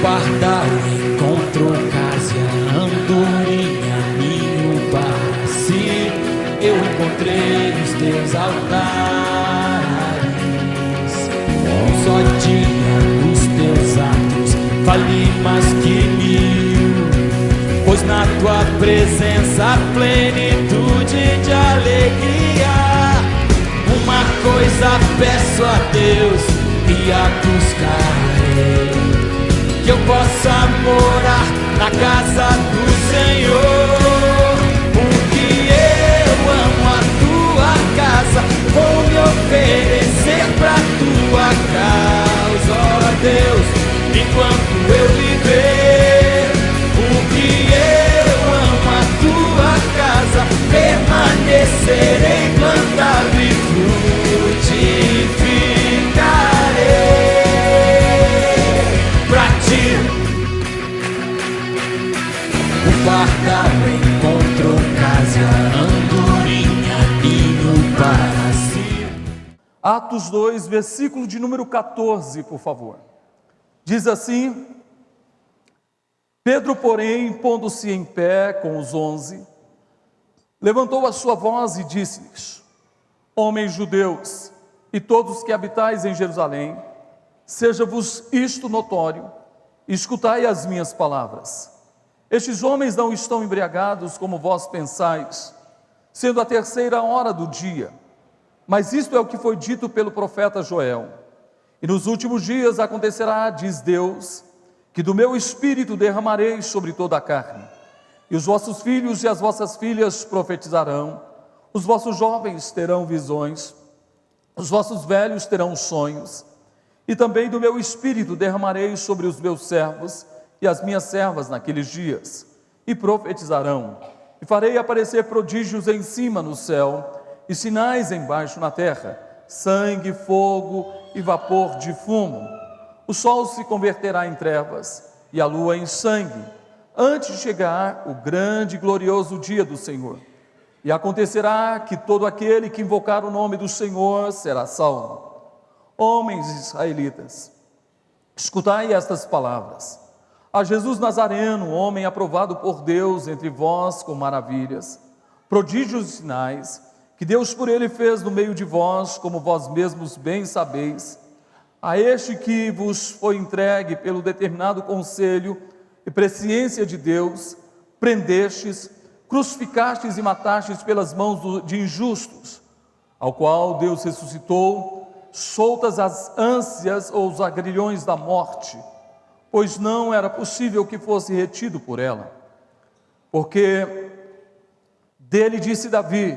Guarda o encontro, ocasião, andorinha, ninho, passe. Eu encontrei os teus altares. Um só dia os teus atos vale mais que 1000, pois na tua presença plenitude de alegria. Uma coisa peço a Deus e a buscarei, que eu possa morar na casa do Senhor. Porque eu amo a tua casa, vou me oferecer pra tua causa, ó Deus, enquanto eu viver. Porque eu amo a tua casa, permanecerei plantado e frutificarei. Guarda o encontro, ocasião, andorinha, ninho para si. Atos 2, versículo de número 14, por favor. Diz assim: Pedro, porém, pondo-se em pé com os 11, levantou a sua voz e disse-lhes: Homens judeus, e todos que habitais em Jerusalém, seja-vos isto notório, escutai as minhas palavras. Estes homens não estão embriagados como vós pensais, sendo a 3ª hora do dia. Mas isto é o que foi dito pelo profeta Joel. E nos últimos dias acontecerá, diz Deus, que do meu espírito derramarei sobre toda a carne. E os vossos filhos e as vossas filhas profetizarão, os vossos jovens terão visões, os vossos velhos terão sonhos. E também do meu espírito derramarei sobre os meus servos e as minhas servas naqueles dias, e profetizarão, e farei aparecer prodígios em cima no céu, e sinais embaixo na terra, sangue, fogo e vapor de fumo. O sol se converterá em trevas, e a lua em sangue, antes de chegar o grande e glorioso dia do Senhor. E acontecerá que todo aquele que invocar o nome do Senhor será salvo. Homens israelitas, escutai estas palavras. A Jesus Nazareno, homem aprovado por Deus entre vós com maravilhas, prodígios e sinais, que Deus por ele fez no meio de vós, como vós mesmos bem sabeis, a este que vos foi entregue pelo determinado conselho e presciência de Deus, prendestes, crucificastes e matastes pelas mãos de injustos, ao qual Deus ressuscitou, soltas as ânsias ou os agrilhões da morte, pois não era possível que fosse retido por ela. Porque dele disse Davi: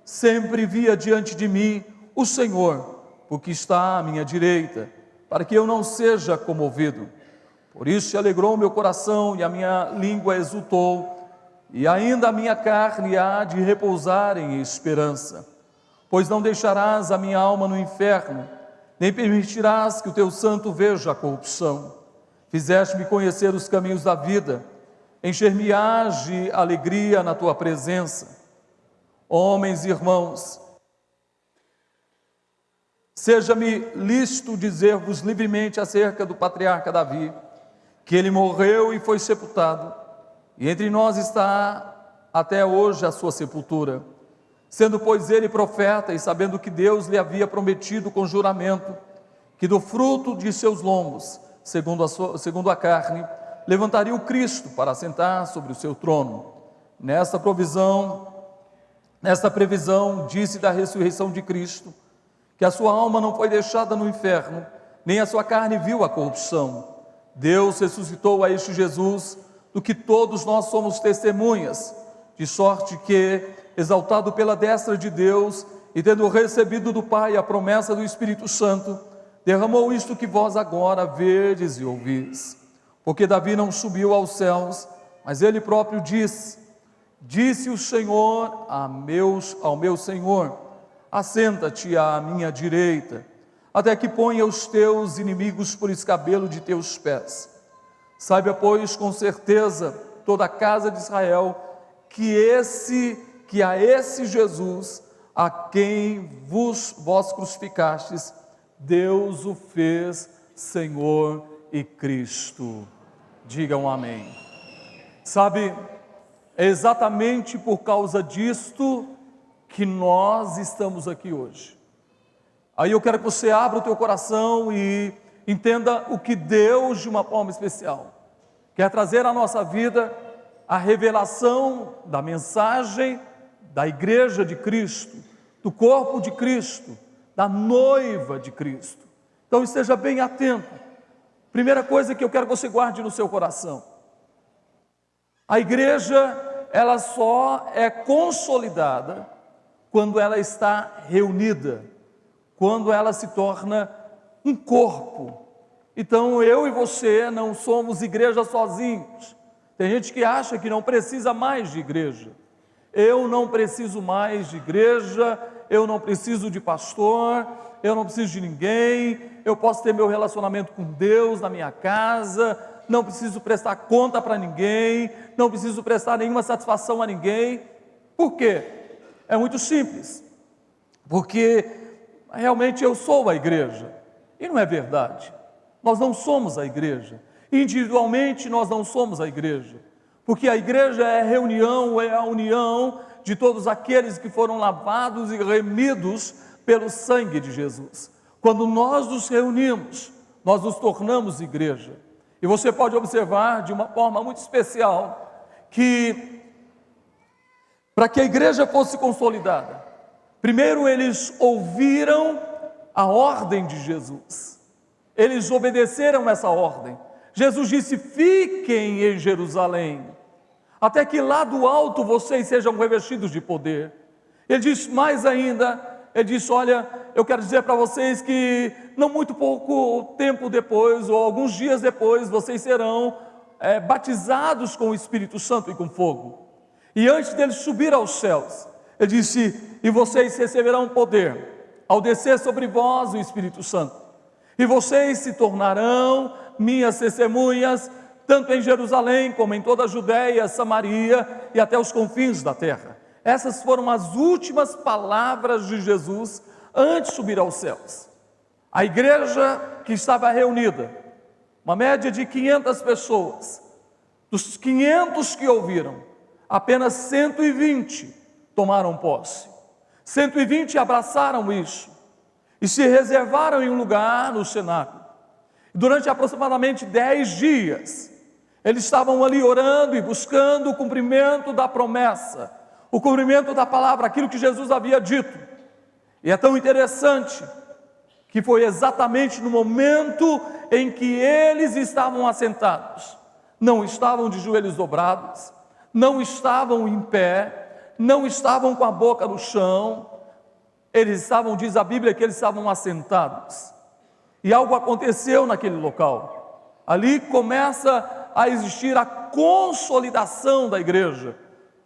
sempre via diante de mim o Senhor, porque está à minha direita, para que eu não seja comovido. Por isso se alegrou o meu coração e a minha língua exultou, e ainda a minha carne há de repousar em esperança. Pois não deixarás a minha alma no inferno, nem permitirás que o teu santo veja a corrupção. Fizeste-me conhecer os caminhos da vida, encher-me-ás de alegria na tua presença. Homens e irmãos, seja-me lícito dizer-vos livremente acerca do patriarca Davi, que ele morreu e foi sepultado, e entre nós está até hoje a sua sepultura. Sendo, pois, ele profeta, e sabendo que Deus lhe havia prometido com juramento, que do fruto de seus lombos, segundo a carne, levantaria o Cristo para assentar sobre o seu trono. Nesta previsão, disse da ressurreição de Cristo, que a sua alma não foi deixada no inferno, nem a sua carne viu a corrupção. Deus ressuscitou a este Jesus, do que todos nós somos testemunhas, de sorte que, exaltado pela destra de Deus, e tendo recebido do Pai a promessa do Espírito Santo, derramou isto que vós agora vedes e ouvis. Porque Davi não subiu aos céus, mas ele próprio disse o Senhor ao meu Senhor: assenta-te à minha direita, até que ponha os teus inimigos por escabelo de teus pés. Saiba, pois, com certeza toda a casa de Israel, que a esse Jesus, a quem vós crucificastes, Deus o fez Senhor e Cristo. Digam amém. Sabe, é exatamente por causa disto que nós estamos aqui hoje. Aí eu quero que você abra o teu coração e entenda o que Deus, de uma forma especial, quer trazer à nossa vida, a revelação da mensagem da igreja de Cristo, do corpo de Cristo, da noiva de Cristo. Então esteja bem atento. Primeira coisa que eu quero que você guarde no seu coração: a igreja, ela só é consolidada quando ela está reunida, quando ela se torna um corpo. Então eu e você não somos igreja sozinhos. Tem gente que acha que não precisa mais de igreja. Eu não preciso mais de igreja, eu não preciso de pastor, eu não preciso de ninguém, eu posso ter meu relacionamento com Deus na minha casa, não preciso prestar conta para ninguém, não preciso prestar nenhuma satisfação a ninguém. Por quê? É muito simples, porque realmente eu sou a igreja, e não é verdade. Nós não somos a igreja, individualmente nós não somos a igreja, porque a igreja é a união de todos aqueles que foram lavados e remidos pelo sangue de Jesus. Quando nós nos reunimos, nós nos tornamos igreja. E você pode observar de uma forma muito especial que, para que a igreja fosse consolidada, primeiro eles ouviram a ordem de Jesus, eles obedeceram essa ordem. Jesus disse: fiquem em Jerusalém, até que lá do alto vocês sejam revestidos de poder. Ele disse mais ainda, ele disse: olha, eu quero dizer para vocês que não muito pouco tempo depois, ou alguns dias depois, vocês serão batizados com o Espírito Santo e com fogo. E antes dele subir aos céus, ele disse: e vocês receberão poder ao descer sobre vós o Espírito Santo, e vocês se tornarão minhas testemunhas, tanto em Jerusalém como em toda a Judéia, Samaria e até os confins da terra. Essas foram as últimas palavras de Jesus antes de subir aos céus. A igreja que estava reunida, uma média de 500 pessoas, dos 500 que ouviram, apenas 120 tomaram posse. 120 abraçaram isso e se reservaram em um lugar no cenáculo. Durante aproximadamente 10 dias, eles estavam ali orando e buscando o cumprimento da promessa, o cumprimento da palavra, aquilo que Jesus havia dito. E é tão interessante que foi exatamente no momento em que eles estavam assentados, não estavam de joelhos dobrados, não estavam em pé, não estavam com a boca no chão, eles estavam, diz a Bíblia, que eles estavam assentados. E algo aconteceu naquele local. Ali começa a existir a consolidação da igreja,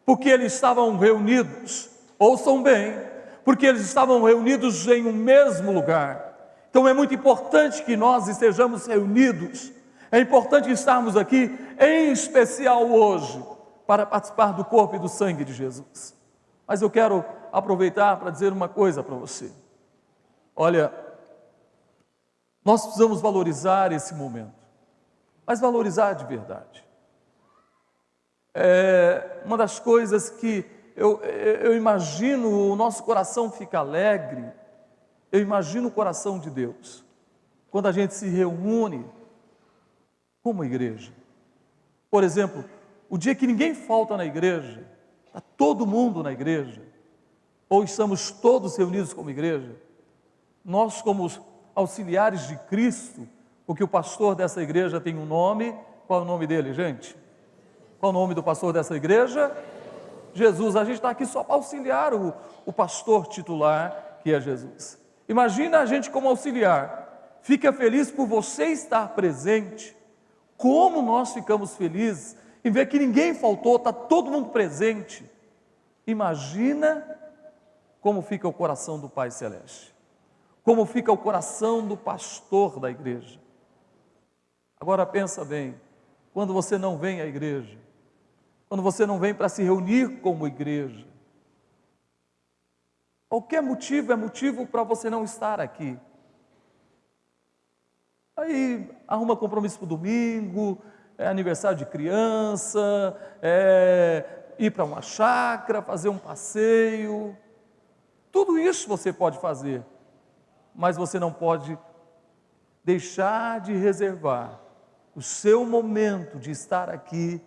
porque eles estavam reunidos, ouçam bem, porque eles estavam reunidos em um mesmo lugar. Então é muito importante que nós estejamos reunidos, é importante estarmos aqui, em especial hoje, para participar do corpo e do sangue de Jesus. Mas eu quero aproveitar para dizer uma coisa para você. Olha, nós precisamos valorizar esse momento, mas valorizar de verdade. Uma das coisas que eu imagino, o nosso coração fica alegre, eu imagino o coração de Deus, quando a gente se reúne como igreja. Por exemplo, o dia que ninguém falta na igreja, está todo mundo na igreja, ou estamos todos reunidos como igreja, nós como auxiliares de Cristo, porque o pastor dessa igreja tem um nome. Qual é o nome dele, gente? Qual é o nome do pastor dessa igreja? Jesus. A gente está aqui só para auxiliar o pastor titular, que é Jesus. Imagina a gente como auxiliar, fica feliz por você estar presente, como nós ficamos felizes em ver que ninguém faltou, está todo mundo presente. Imagina como fica o coração do Pai Celeste, como fica o coração do pastor da igreja. Agora pensa bem, quando você não vem à igreja, quando você não vem para se reunir como igreja. Qualquer motivo é motivo para você não estar aqui. Aí arruma compromisso para o domingo, é aniversário de criança, ir para uma chácara, fazer um passeio. Tudo isso você pode fazer, mas você não pode deixar de reservar o seu momento de estar aqui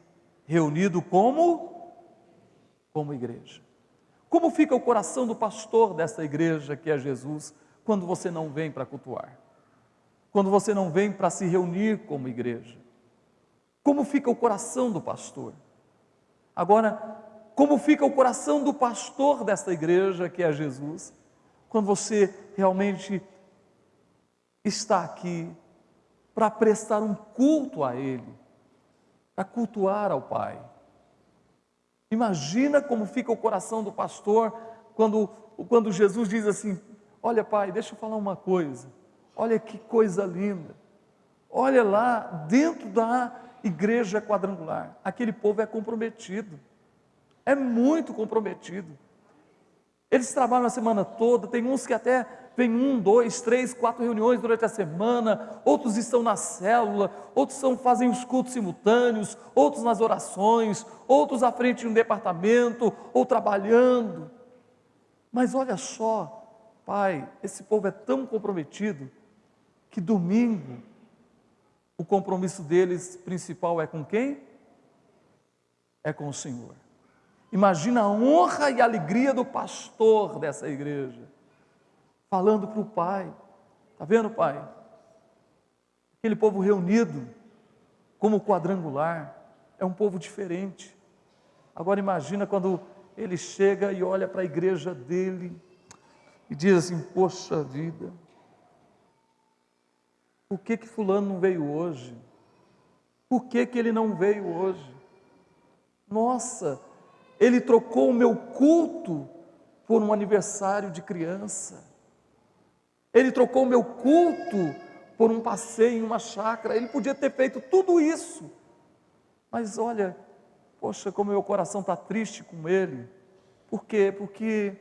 reunido como igreja. Como fica o coração do pastor dessa igreja que é Jesus, quando você não vem para cultuar? Quando você não vem para se reunir como igreja? Como fica o coração do pastor? Agora, como fica o coração do pastor desta igreja que é Jesus, quando você realmente está aqui para prestar um culto a Ele, para cultuar ao Pai? Imagina como fica o coração do pastor quando Jesus diz assim: olha, Pai, deixa eu falar uma coisa, olha que coisa linda, olha lá dentro da igreja quadrangular, aquele povo é comprometido, é muito comprometido. Eles trabalham a semana toda, tem uns que até vem 1, 2, 3, 4 reuniões durante a semana, outros estão na célula, outros fazem os cultos simultâneos, outros nas orações, outros à frente de um departamento, ou trabalhando. Mas olha só, Pai, esse povo é tão comprometido, que domingo, o compromisso deles principal é com quem? É com o Senhor. Imagina a honra e a alegria do pastor dessa igreja, falando para o Pai: está vendo, Pai? Aquele povo reunido como quadrangular, é um povo diferente. Agora imagina quando ele chega e olha para a igreja dele, e diz assim: poxa vida, por que fulano não veio hoje? Por que ele não veio hoje? Nossa, ele trocou o meu culto por um aniversário de criança. Ele trocou o meu culto por um passeio em uma chácara. Ele podia ter feito tudo isso. Mas olha, poxa, como meu coração está triste com ele. Por quê? Porque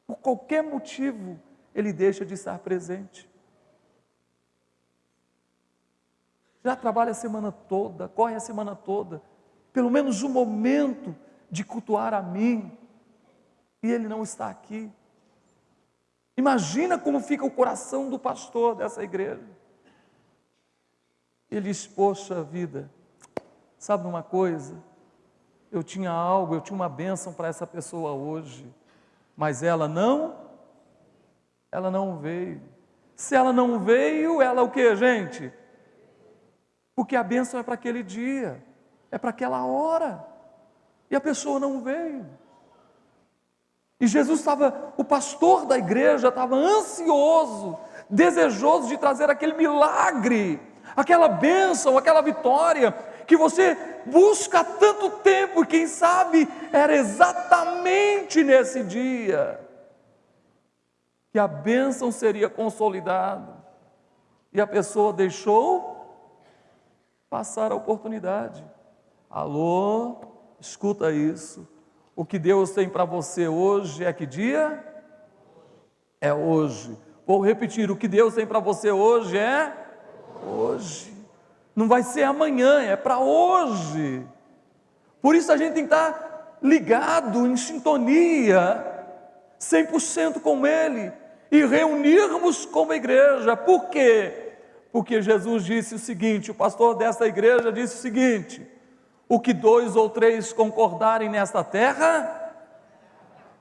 por qualquer motivo ele deixa de estar presente. Já trabalha a semana toda, corre a semana toda, pelo menos um momento de cultuar a mim, e ele não está aqui. Imagina como fica o coração do pastor dessa igreja. Ele diz: poxa vida, sabe uma coisa? Eu tinha algo, eu tinha uma bênção para essa pessoa hoje, mas ela não veio. Se ela não veio, ela o que, gente? Porque a bênção é para aquele dia, é para aquela hora, e a pessoa não veio. E Jesus o pastor da igreja estava ansioso, desejoso de trazer aquele milagre, aquela bênção, aquela vitória, que você busca há tanto tempo, e quem sabe era exatamente nesse dia, que a bênção seria consolidada, e a pessoa deixou passar a oportunidade. Alô, escuta isso, o que Deus tem para você hoje é que dia? É hoje. Vou repetir, o que Deus tem para você hoje é hoje. Não vai ser amanhã, é para hoje. Por isso a gente tem que estar ligado, em sintonia, 100% com Ele, e reunirmos como igreja. Por quê? Porque Jesus disse o seguinte, o pastor desta igreja disse o seguinte: o que 2 ou 3 concordarem nesta terra,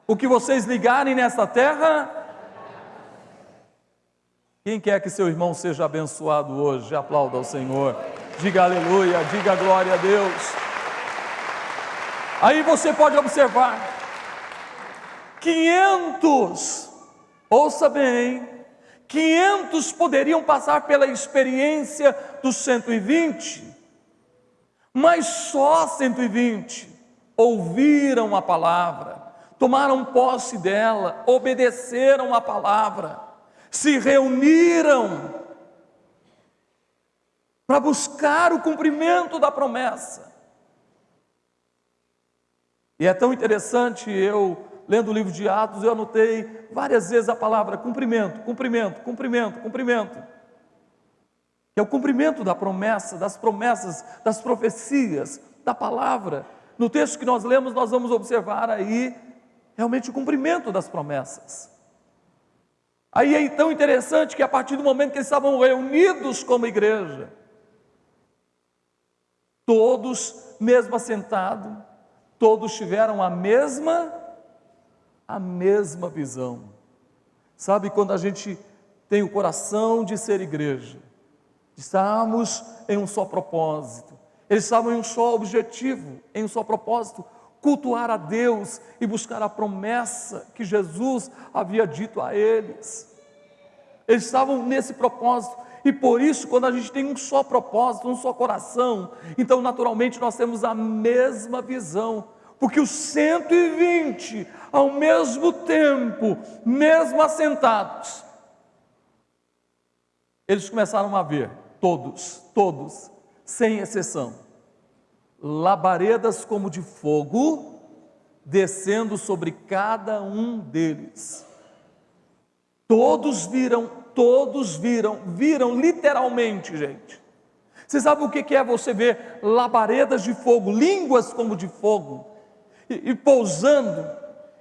o que vocês ligarem nesta terra. Quem quer que seu irmão seja abençoado hoje, aplauda ao Senhor, diga aleluia, diga glória a Deus. Aí você pode observar, 500, ouça bem, 500 poderiam passar pela experiência dos 120, mas só 120 ouviram a palavra, tomaram posse dela, obedeceram a palavra, se reuniram para buscar o cumprimento da promessa. E é tão interessante, eu lendo o livro de Atos, eu anotei várias vezes a palavra cumprimento, cumprimento, cumprimento, cumprimento. Que é o cumprimento da promessa, das promessas, das profecias, da palavra. No texto que nós lemos, nós vamos observar aí realmente o cumprimento das promessas. Aí é tão interessante que a partir do momento que eles estavam reunidos como igreja, todos, mesmo assentados, todos tiveram a mesma visão. Sabe, quando a gente tem o coração de ser igreja, estamos em um só propósito, eles estavam em um só objetivo, em um só propósito, cultuar a Deus e buscar a promessa que Jesus havia dito a eles. Eles estavam nesse propósito, e por isso, quando a gente tem um só propósito, um só coração, então naturalmente nós temos a mesma visão, porque os 120, ao mesmo tempo, mesmo assentados, eles começaram a ver, todos, sem exceção, labaredas como de fogo, descendo sobre cada um deles. Todos viram literalmente, gente. Você sabe o que é você ver labaredas de fogo, línguas como de fogo, e pousando?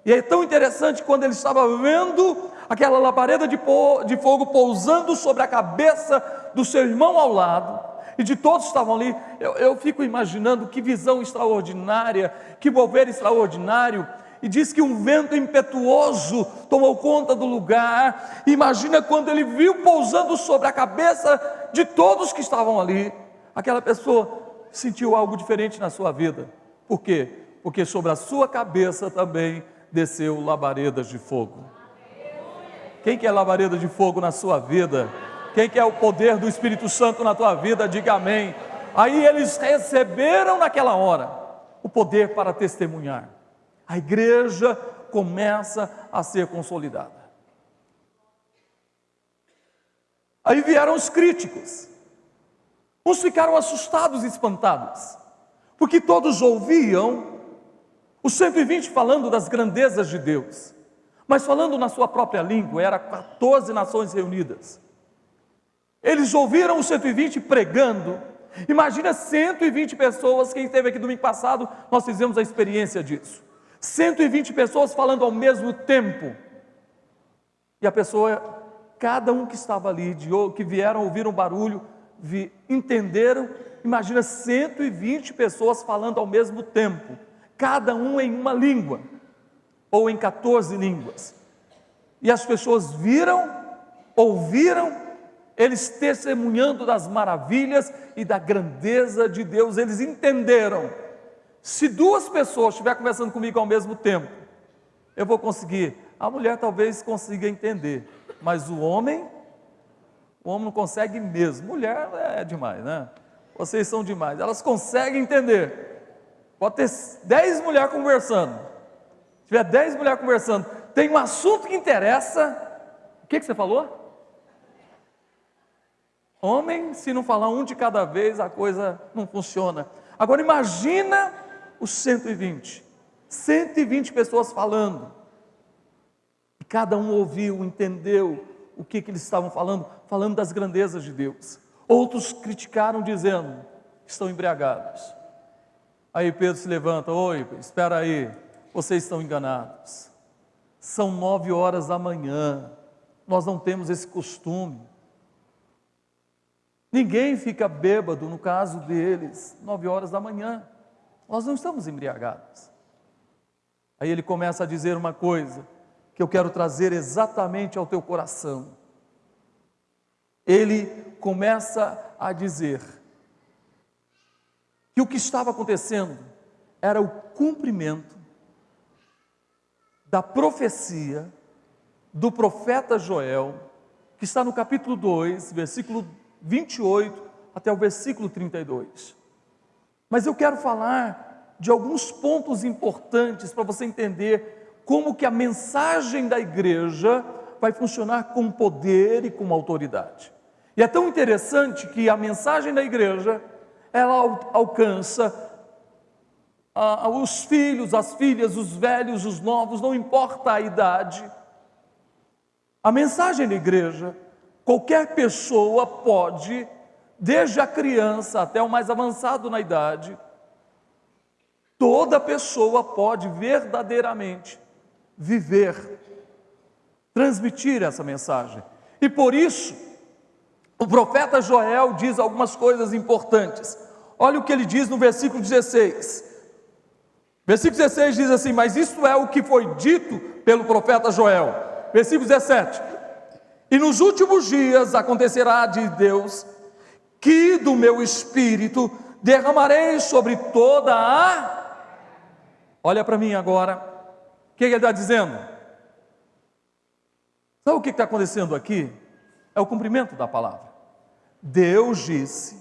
E é tão interessante quando ele estava vendo aquela labareda de fogo pousando sobre a cabeça do seu irmão ao lado, e de todos que estavam ali, eu fico imaginando que visão extraordinária, que mover extraordinário. E diz que um vento impetuoso tomou conta do lugar. Imagina quando ele viu pousando sobre a cabeça de todos que estavam ali, aquela pessoa sentiu algo diferente na sua vida. Por quê? Porque sobre a sua cabeça também desceu labaredas de fogo. Quem quer labareda de fogo na sua vida? Quem quer o poder do Espírito Santo na tua vida? Diga amém. Aí eles receberam naquela hora o poder para testemunhar. A igreja começa a ser consolidada. Aí vieram os críticos. Uns ficaram assustados e espantados, porque todos ouviam os 120 falando das grandezas de Deus, mas falando na sua própria língua. Era 14 nações reunidas. Eles ouviram os 120 pregando. Imagina 120 pessoas. Quem esteve aqui domingo passado, nós fizemos a experiência disso. 120 pessoas falando ao mesmo tempo. E a pessoa, cada um que estava ali, que vieram, ouviram o barulho, entenderam. Imagina 120 pessoas falando ao mesmo tempo, cada um em uma língua, ou em 14 línguas. E as pessoas viram, ouviram, eles testemunhando das maravilhas e da grandeza de Deus. Eles entenderam: se duas pessoas estiverem conversando comigo ao mesmo tempo, eu vou conseguir. A mulher talvez consiga entender, mas o homem não consegue mesmo. Mulher é demais, né? Vocês são demais, elas conseguem entender. Pode ter 10 mulheres conversando. Se tiver 10 mulheres conversando, tem um assunto que interessa. O que você falou? Homem, se não falar um de cada vez, a coisa não funciona. Agora imagina os 120 pessoas falando, e cada um ouviu, entendeu o que eles estavam falando das grandezas de Deus. Outros criticaram dizendo: estão embriagados. Aí Pedro se levanta: oi, espera aí, vocês estão enganados, são 9 horas da manhã, nós não temos esse costume. Ninguém fica bêbado, no caso deles, 9 horas da manhã. Nós não estamos embriagados. Aí ele começa a dizer uma coisa que eu quero trazer exatamente ao teu coração. Ele começa a dizer que o que estava acontecendo era o cumprimento da profecia do profeta Joel, que está no capítulo 2, versículo 28 até o versículo 32. Mas eu quero falar de alguns pontos importantes para você entender como que a mensagem da igreja vai funcionar com poder e com autoridade. E é tão interessante que a mensagem da igreja, ela alcança os filhos, as filhas, os velhos, os novos, não importa a idade. A mensagem da igreja, qualquer pessoa pode, desde a criança até o mais avançado na idade, toda pessoa pode verdadeiramente viver, transmitir essa mensagem. E por isso, o profeta Joel diz algumas coisas importantes. Olha o que ele diz no versículo 16. Versículo 16 diz assim: mas isto é o que foi dito pelo profeta Joel. Versículo 17: e nos últimos dias acontecerá, de Deus, que do meu espírito derramarei sobre toda a... Olha para mim agora, o que ele está dizendo? Sabe o que está acontecendo aqui? É o cumprimento da palavra. Deus disse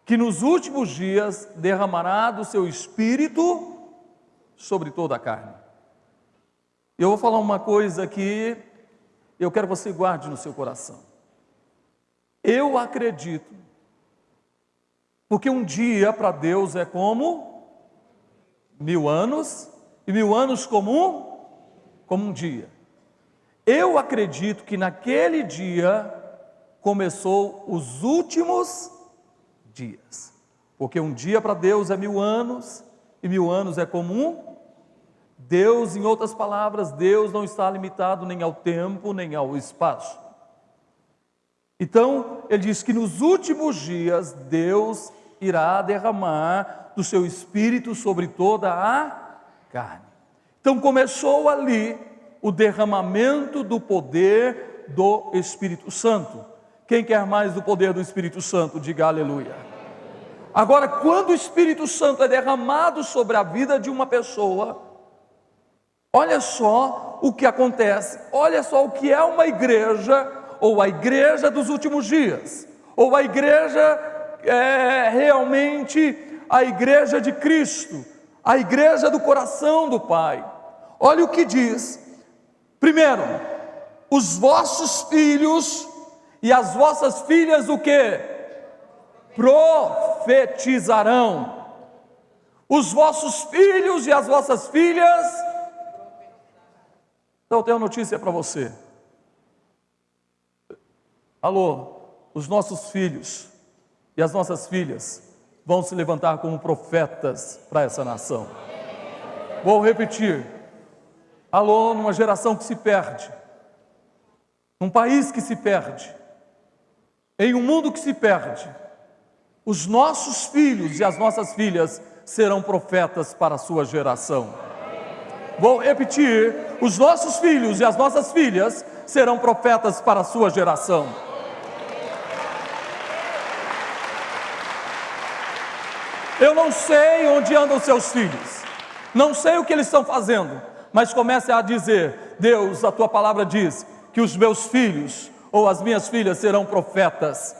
que nos últimos dias derramará do seu espírito sobre toda a carne. Eu vou falar uma coisa que eu quero que você guarde no seu coração. Eu acredito, porque um dia para Deus é como 1000 anos, e 1000 anos como um dia. Eu acredito que naquele dia começou os últimos dias, porque um dia para Deus é 1000 anos, e 1000 anos é como Deus, em outras palavras, Deus não está limitado nem ao tempo, nem ao espaço. Então, ele diz que nos últimos dias, Deus irá derramar do seu Espírito sobre toda a carne. Então, começou ali o derramamento do poder do Espírito Santo. Quem quer mais do poder do Espírito Santo, diga aleluia. Agora, quando o Espírito Santo é derramado sobre a vida de uma pessoa, olha só o que acontece, olha só o que é uma igreja, ou a igreja dos últimos dias, ou a igreja realmente a igreja de Cristo, a igreja do coração do Pai. Olha o que diz: primeiro, os vossos filhos e as vossas filhas o que? Profetizarão. Os vossos filhos e as vossas filhas. Então eu tenho uma notícia para você. Alô, os nossos filhos e as nossas filhas vão se levantar como profetas para essa nação. Vou repetir. Alô, numa geração que se perde, num país que se perde, em um mundo que se perde, os nossos filhos e as nossas filhas serão profetas para a sua geração. Vou repetir: os nossos filhos e as nossas filhas serão profetas para a sua geração. Eu não sei onde andam seus filhos, não sei o que eles estão fazendo, mas comece a dizer: Deus, a tua palavra diz que os meus filhos ou as minhas filhas serão profetas.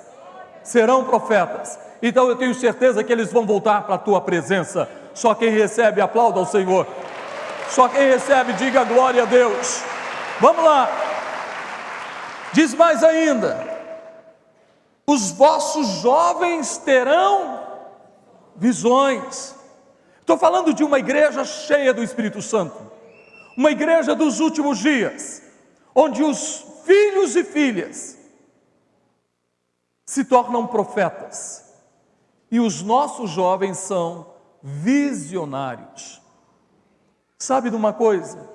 Serão profetas. Então eu tenho certeza que eles vão voltar para a tua presença. Só quem recebe, aplauda ao Senhor. Só quem recebe, diga glória a Deus. Vamos lá. Diz mais ainda: os vossos jovens terão visões. Estou falando de uma igreja cheia do Espírito Santo, uma igreja dos últimos dias, onde os filhos e filhas se tornam profetas, e os nossos jovens são visionários. Sabe de uma coisa?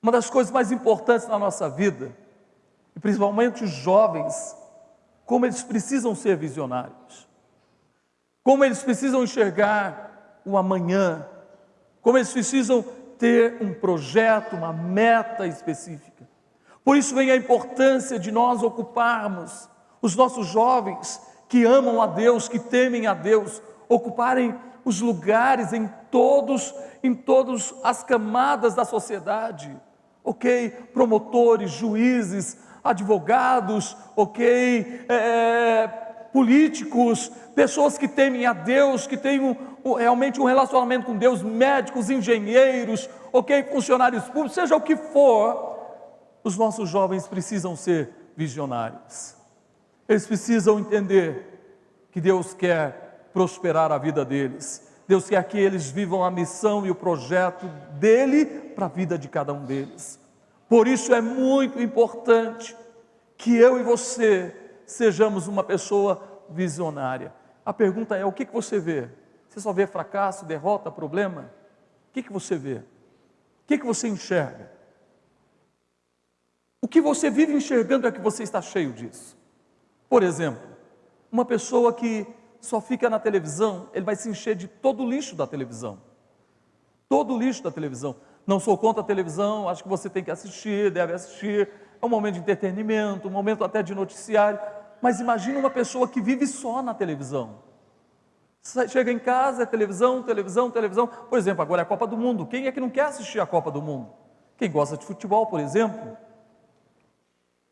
Uma das coisas mais importantes na nossa vida, e principalmente os jovens, como eles precisam ser visionários, como eles precisam enxergar o amanhã, como eles precisam ter um projeto, uma meta específica. Por isso vem a importância de nós ocuparmos os nossos jovens que amam a Deus, que temem a Deus, ocuparem os lugares em todas as camadas da sociedade, ok? Promotores, juízes, advogados, ok? Políticos, pessoas que temem a Deus, que têm realmente um relacionamento com Deus, médicos, engenheiros, ok? Funcionários públicos, seja o que for, os nossos jovens precisam ser visionários. Eles precisam entender que Deus quer prosperar a vida deles, Deus quer que eles vivam a missão e o projeto dele para a vida de cada um deles. Por isso é muito importante que eu e você sejamos uma pessoa visionária. A pergunta é: o que você vê? Você só vê fracasso, derrota, problema? O que você vê? O que você enxerga? O que você vive enxergando é que você está cheio disso. Por exemplo, uma pessoa que só fica na televisão, ele vai se encher de todo o lixo da televisão. Todo o lixo da televisão. Não sou contra a televisão, acho que você tem que assistir, deve assistir. É um momento de entretenimento, um momento até de noticiário. Mas imagina uma pessoa que vive só na televisão. Chega em casa, é televisão, televisão, televisão. Por exemplo, agora é a Copa do Mundo. Quem é que não quer assistir a Copa do Mundo? Quem gosta de futebol, por exemplo.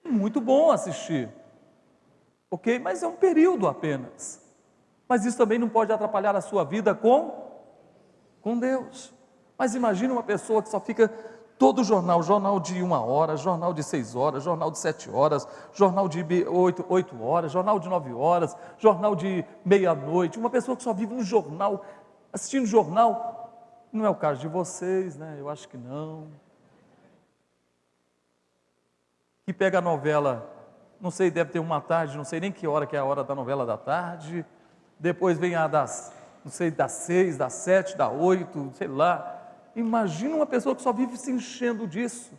Muito bom assistir. Ok? Mas é um período apenas. Mas isso também não pode atrapalhar a sua vida com Deus. Mas imagina uma pessoa que só fica todo jornal de 1 hora, jornal de 6 horas, jornal de 7 horas, jornal de 8 horas, jornal de 9 horas, jornal de meia-noite, uma pessoa que só vive no jornal, assistindo jornal. Não é o caso de vocês, né? Eu acho que não. Que pega a novela, não sei, deve ter uma tarde, não sei nem que hora que é a hora da novela da tarde, depois vem a das 6, das 7, das 8, sei lá. Imagina uma pessoa que só vive se enchendo disso.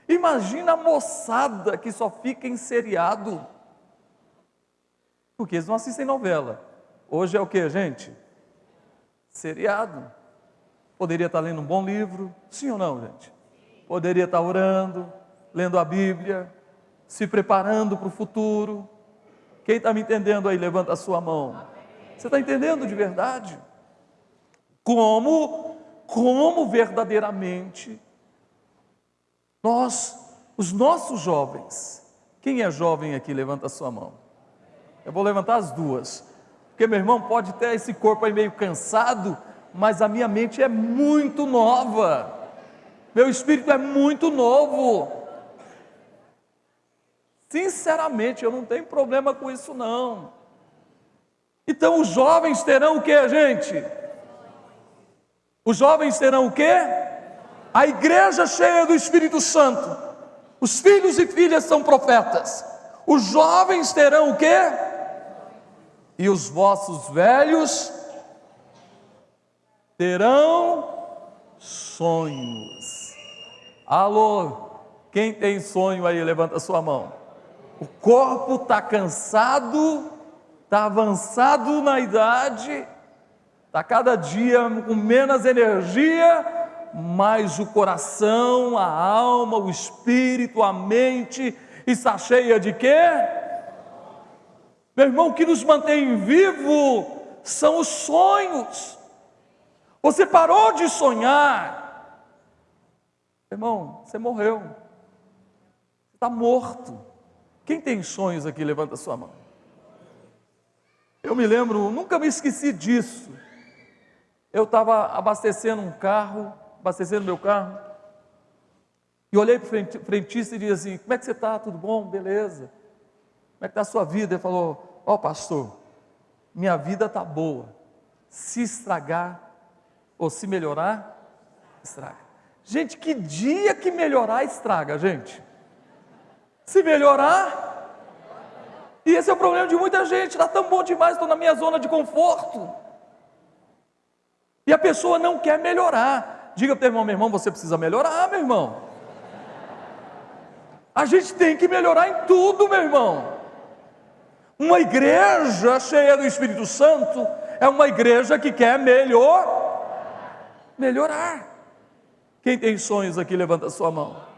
Imagina a moçada que só fica em seriado. Porque eles não assistem novela. Hoje é o que, gente? Seriado. Poderia estar lendo um bom livro, sim ou não, gente? Poderia estar orando, lendo a Bíblia, se preparando para o futuro. Quem está me entendendo aí, levanta a sua mão. Você está entendendo de verdade? Como verdadeiramente os nossos jovens, quem é jovem aqui, levanta a sua mão. Eu vou levantar as duas, porque meu irmão pode ter esse corpo aí meio cansado, mas a minha mente é muito nova, meu espírito é muito novo. Sinceramente, eu não tenho problema com isso não. Então os jovens terão o que, gente? Os jovens terão o quê? A igreja cheia do Espírito Santo. Os filhos e filhas são profetas. Os jovens terão o quê? E os vossos velhos terão sonhos. Alô, quem tem sonho aí, levanta a sua mão. O corpo está cansado, está avançado na idade, está cada dia com menos energia, mas o coração, a alma, o espírito, a mente está cheia de quê? Meu irmão, o que nos mantém vivo são os sonhos. Você parou de sonhar, irmão, você morreu, você está morto. Quem tem sonhos aqui, levanta a sua mão. Eu me lembro, nunca me esqueci disso. Eu estava abastecendo meu carro, e olhei para o frentista e disse assim: como é que você está? Tudo bom? Beleza. Como é que está a sua vida? Ele falou: ó, pastor, minha vida está boa. Se estragar, ou se melhorar, estraga. Gente, que dia que melhorar estraga, gente. Se melhorar, e esse é o problema de muita gente, está tão bom demais, estou na minha zona de conforto. E a pessoa não quer melhorar. Diga para o irmão: meu irmão, você precisa melhorar, meu irmão. A gente tem que melhorar em tudo, meu irmão. Uma igreja cheia do Espírito Santo é uma igreja que quer melhorar. Quem tem sonhos aqui, levanta a sua mão.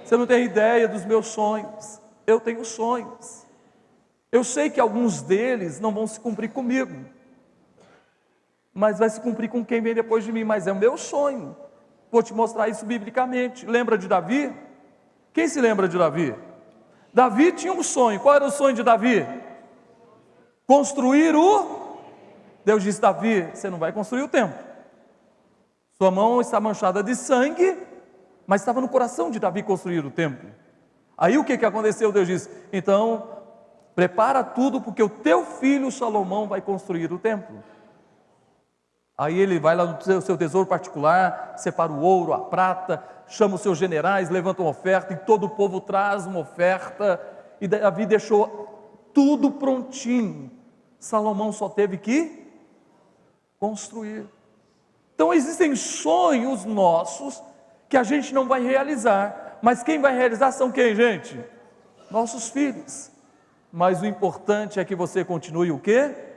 Você não tem ideia dos meus sonhos. Eu tenho sonhos. Eu sei que alguns deles não vão se cumprir comigo, mas vai se cumprir com quem vem depois de mim. Mas é o meu sonho. Vou te mostrar isso biblicamente. Lembra de Davi? Quem se lembra de Davi? Davi tinha um sonho. Qual era o sonho de Davi? Construir Deus disse: Davi, você não vai construir o templo. Sua mão está manchada de sangue, mas estava no coração de Davi construir o templo. Aí o que aconteceu? Deus disse: então, prepara tudo, porque o teu filho Salomão vai construir o templo. Aí ele vai lá no seu tesouro particular, separa o ouro, a prata, chama os seus generais, levanta uma oferta, e todo o povo traz uma oferta, e Davi deixou tudo prontinho. Salomão só teve que construir. Então existem sonhos nossos que a gente não vai realizar, mas quem vai realizar são quem, gente? Nossos filhos. Mas o importante é que você continue o quê?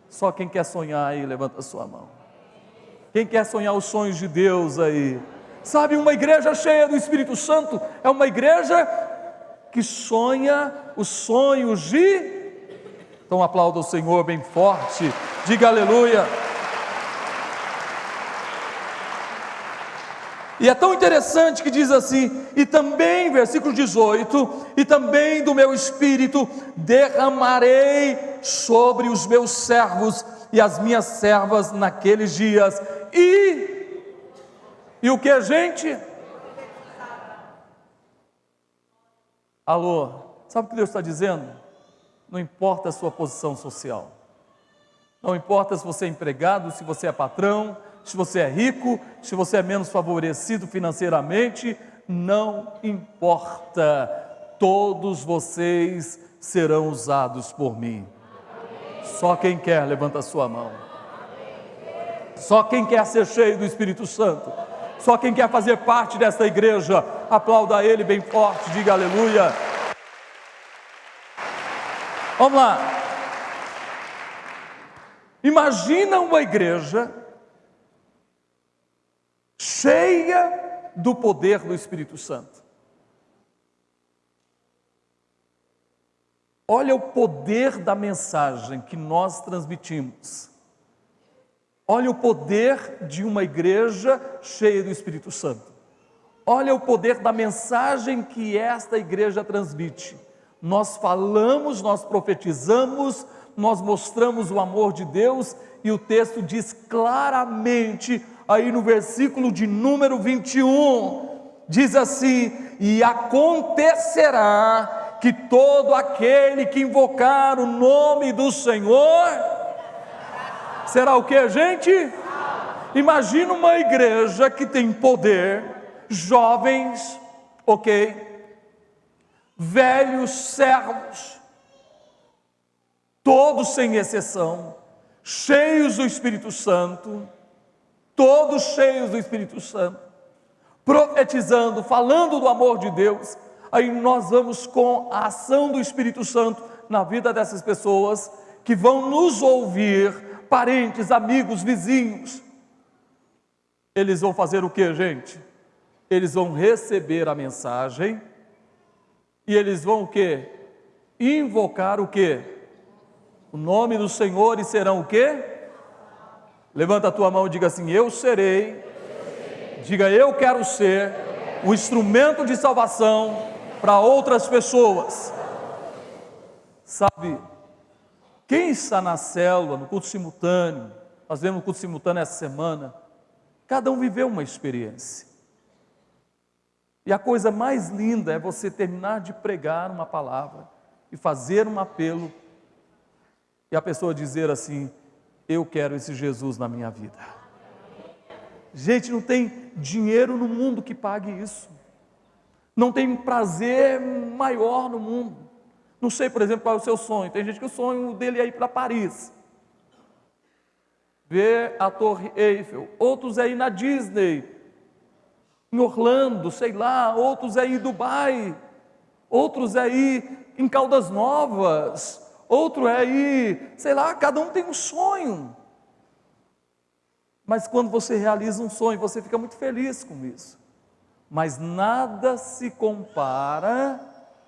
Só quem quer sonhar aí, levanta a sua mão. Quem quer sonhar os sonhos de Deus aí? Sabe, uma igreja cheia do Espírito Santo é uma igreja que sonha os sonhos de... Então aplauda o Senhor bem forte, diga aleluia. E é tão interessante que diz assim, e também, versículo 18, e também do meu Espírito derramarei sobre os meus servos e as minhas servas naqueles dias, e o que, gente? Alô, sabe o que Deus está dizendo? Não importa a sua posição social, não importa se você é empregado, se você é patrão, se você é rico, se você é menos favorecido financeiramente, não importa, todos vocês serão usados por mim. Só quem quer, levanta a sua mão. Só quem quer ser cheio do Espírito Santo, só quem quer fazer parte desta igreja, aplauda Ele bem forte, diga aleluia. Vamos lá. Imagina uma igreja cheia do poder do Espírito Santo. Olha o poder da mensagem que nós transmitimos. Olha o poder de uma igreja cheia do Espírito Santo. Olha o poder da mensagem que esta igreja transmite. Nós falamos, nós profetizamos, nós mostramos o amor de Deus, e o texto diz claramente, aí no versículo de número 21, diz assim: e acontecerá que todo aquele que invocar o nome do Senhor, será o que, gente? Imagina uma igreja que tem poder, jovens, ok? Velhos servos, todos sem exceção, cheios do Espírito Santo, todos cheios do Espírito Santo, profetizando, falando do amor de Deus. Aí nós vamos, com a ação do Espírito Santo na vida dessas pessoas que vão nos ouvir, parentes, amigos, vizinhos, eles vão fazer o que, gente? Eles vão receber a mensagem e eles vão o que? Invocar o que? O nome do Senhor, e serão o que? Levanta a tua mão e diga assim: eu serei, diga eu quero ser o instrumento de salvação para outras pessoas. Sabe, quem está na célula, no culto simultâneo, nós vemos o culto simultâneo essa semana, cada um viveu uma experiência. E a coisa mais linda é você terminar de pregar uma palavra e fazer um apelo, e a pessoa dizer assim: eu quero esse Jesus na minha vida. Gente, não tem dinheiro no mundo que pague isso. Não tem prazer maior no mundo. Não sei, por exemplo, qual é o seu sonho. Tem gente que o sonho dele é ir para Paris, ver a Torre Eiffel. Outros é ir na Disney, em Orlando, sei lá. Outros é ir em Dubai. Outros é ir em Caldas Novas. Outro é ir, sei lá, cada um tem um sonho. Mas quando você realiza um sonho, você fica muito feliz com isso. Mas nada se compara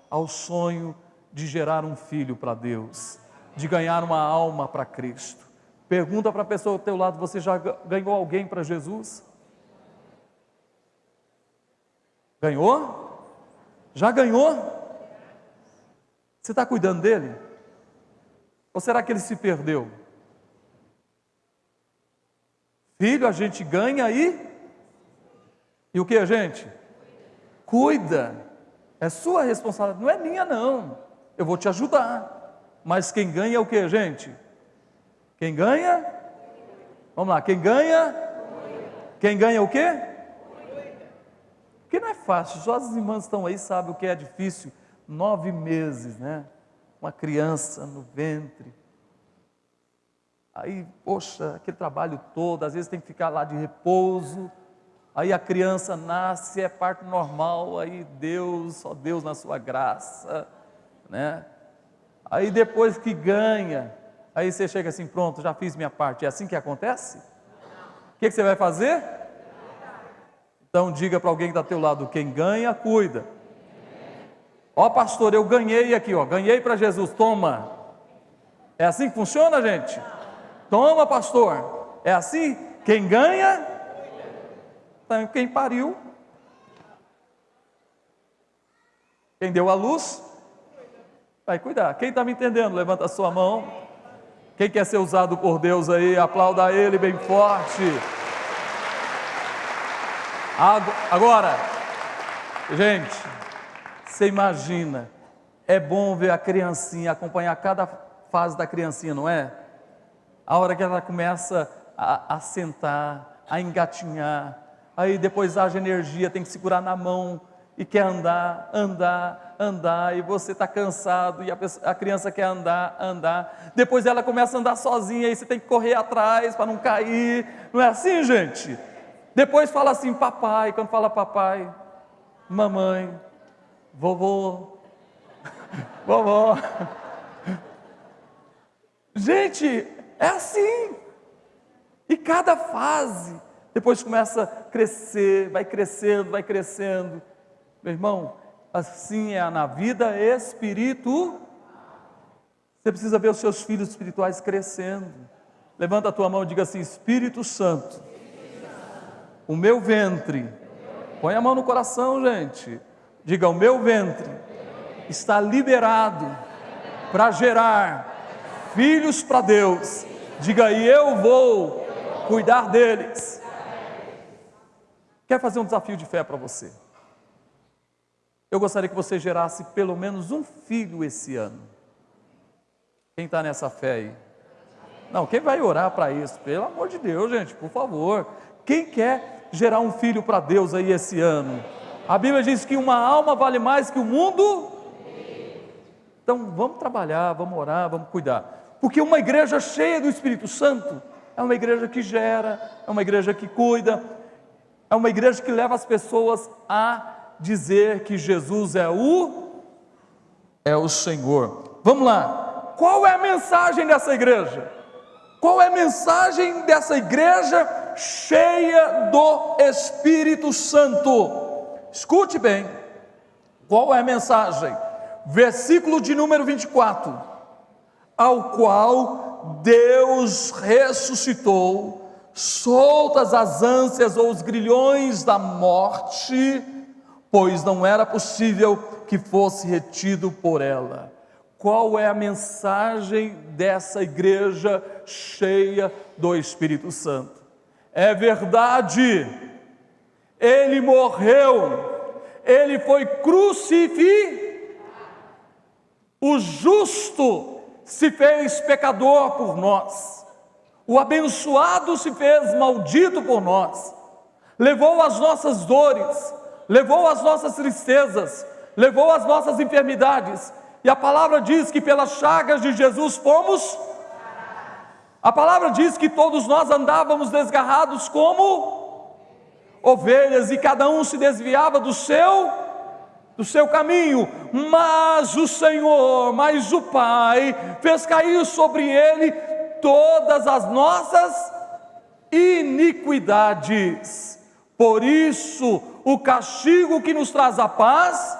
ao sonho de gerar um filho para Deus, de ganhar uma alma para Cristo. Pergunta para a pessoa ao teu lado: você já ganhou alguém para Jesus? Ganhou? Já ganhou? Você está cuidando dele? Ou será que ele se perdeu? Filho a gente ganha aí, e o que a gente? Cuida. É sua responsabilidade, não é minha não. Eu vou te ajudar. Mas quem ganha é o que, gente? Quem ganha? Vamos lá, quem ganha? Quem ganha o quê? Porque não é fácil, só as irmãs estão aí, sabem o que é difícil. 9 meses, né? Uma criança no ventre. Aí, poxa, aquele trabalho todo, às vezes tem que ficar lá de repouso. Aí a criança nasce, é parto normal, aí Deus, só Deus na sua graça, né? Aí depois que ganha, aí você chega assim, pronto, já fiz minha parte. É assim que acontece? O que você vai fazer? Então diga para alguém que está ao teu lado, quem ganha, cuida. Ó pastor, eu ganhei aqui, ó, ganhei para Jesus, toma. É assim que funciona, gente? Toma pastor, é assim? Quem ganha, quem pariu, quem deu a luz, vai cuidar. Quem está me entendendo, levanta a sua mão. Quem quer ser usado por Deus aí, aplauda Ele bem forte. Agora, gente, você imagina, é bom ver a criancinha, acompanhar cada fase da criancinha, não é? A hora que ela começa a sentar, a engatinhar, aí depois haja energia, tem que segurar na mão, e quer andar, e você está cansado, e a criança quer andar, depois ela começa a andar sozinha, aí você tem que correr atrás para não cair, não é assim, gente? Depois fala assim, papai, quando fala papai, mamãe, vovô, vovó. Gente, é assim. E cada fase, depois começa a crescer, vai crescendo. Meu irmão, assim é na vida espiritual. Você precisa ver os seus filhos espirituais crescendo. Levanta a tua mão e diga assim, Espírito Santo, o meu ventre, põe a mão no coração, gente, diga, o meu ventre está liberado para gerar filhos para Deus. Diga, e eu vou cuidar deles. Quer fazer um desafio de fé para você? Eu gostaria que você gerasse pelo menos um filho esse ano. Quem está nessa fé aí? Não, quem vai orar para isso? Pelo amor de Deus, gente, por favor. Quem quer gerar um filho para Deus aí esse ano? A Bíblia diz que uma alma vale mais que o mundo. Então vamos trabalhar, vamos orar, vamos cuidar. Porque uma igreja cheia do Espírito Santo é uma igreja que gera, é uma igreja que cuida, é uma igreja que leva as pessoas a dizer que Jesus é o Senhor. Vamos lá, qual é a mensagem dessa igreja? Qual é a mensagem dessa igreja cheia do Espírito Santo? Escute bem, qual é a mensagem? Versículo de número 24, ao qual Deus ressuscitou, soltas as ânsias ou os grilhões da morte, pois não era possível que fosse retido por ela. Qual é a mensagem dessa igreja cheia do Espírito Santo? É verdade, Ele morreu, Ele foi crucificado, o justo se fez pecador por nós, o abençoado se fez maldito por nós, levou as nossas dores, levou as nossas tristezas, levou as nossas enfermidades, e a palavra diz que pelas chagas de Jesus fomos. A palavra diz que todos nós andávamos desgarrados como ovelhas, e cada um se desviava do seu caminho, mas o Senhor, mas o Pai, fez cair sobre ele todas as nossas iniquidades. Por isso, o castigo que nos traz a paz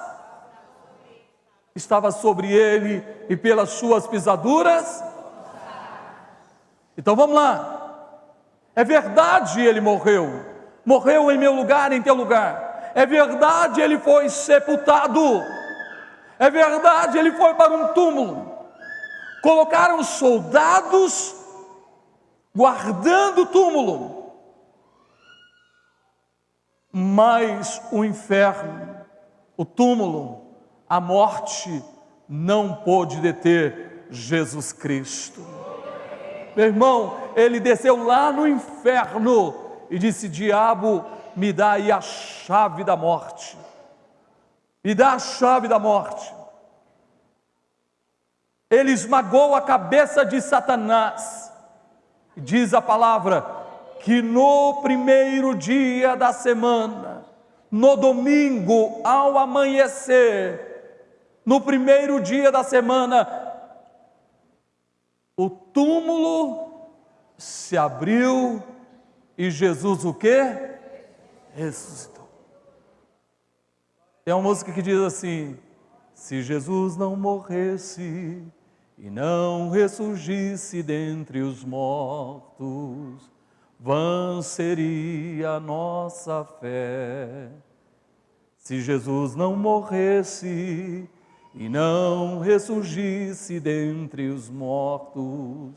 estava sobre ele, e pelas suas pisaduras. Então vamos lá, é verdade, ele morreu em meu lugar, em teu lugar. É verdade, ele foi sepultado. É verdade, ele foi para um túmulo. Colocaram soldados guardando o túmulo. Mas o inferno, o túmulo, a morte não pôde deter Jesus Cristo. Meu irmão, ele desceu lá no inferno e disse: diabo, me dá aí a chave da morte, me dá a chave da morte. Ele esmagou a cabeça de Satanás. Diz a palavra que no primeiro dia da semana, no domingo ao amanhecer, no primeiro dia da semana, o túmulo se abriu e Jesus o quê? Ressuscitou. Tem uma música que diz assim: se Jesus não morresse e não ressurgisse dentre os mortos, vã seria a nossa fé. Se Jesus não morresse e não ressurgisse dentre os mortos,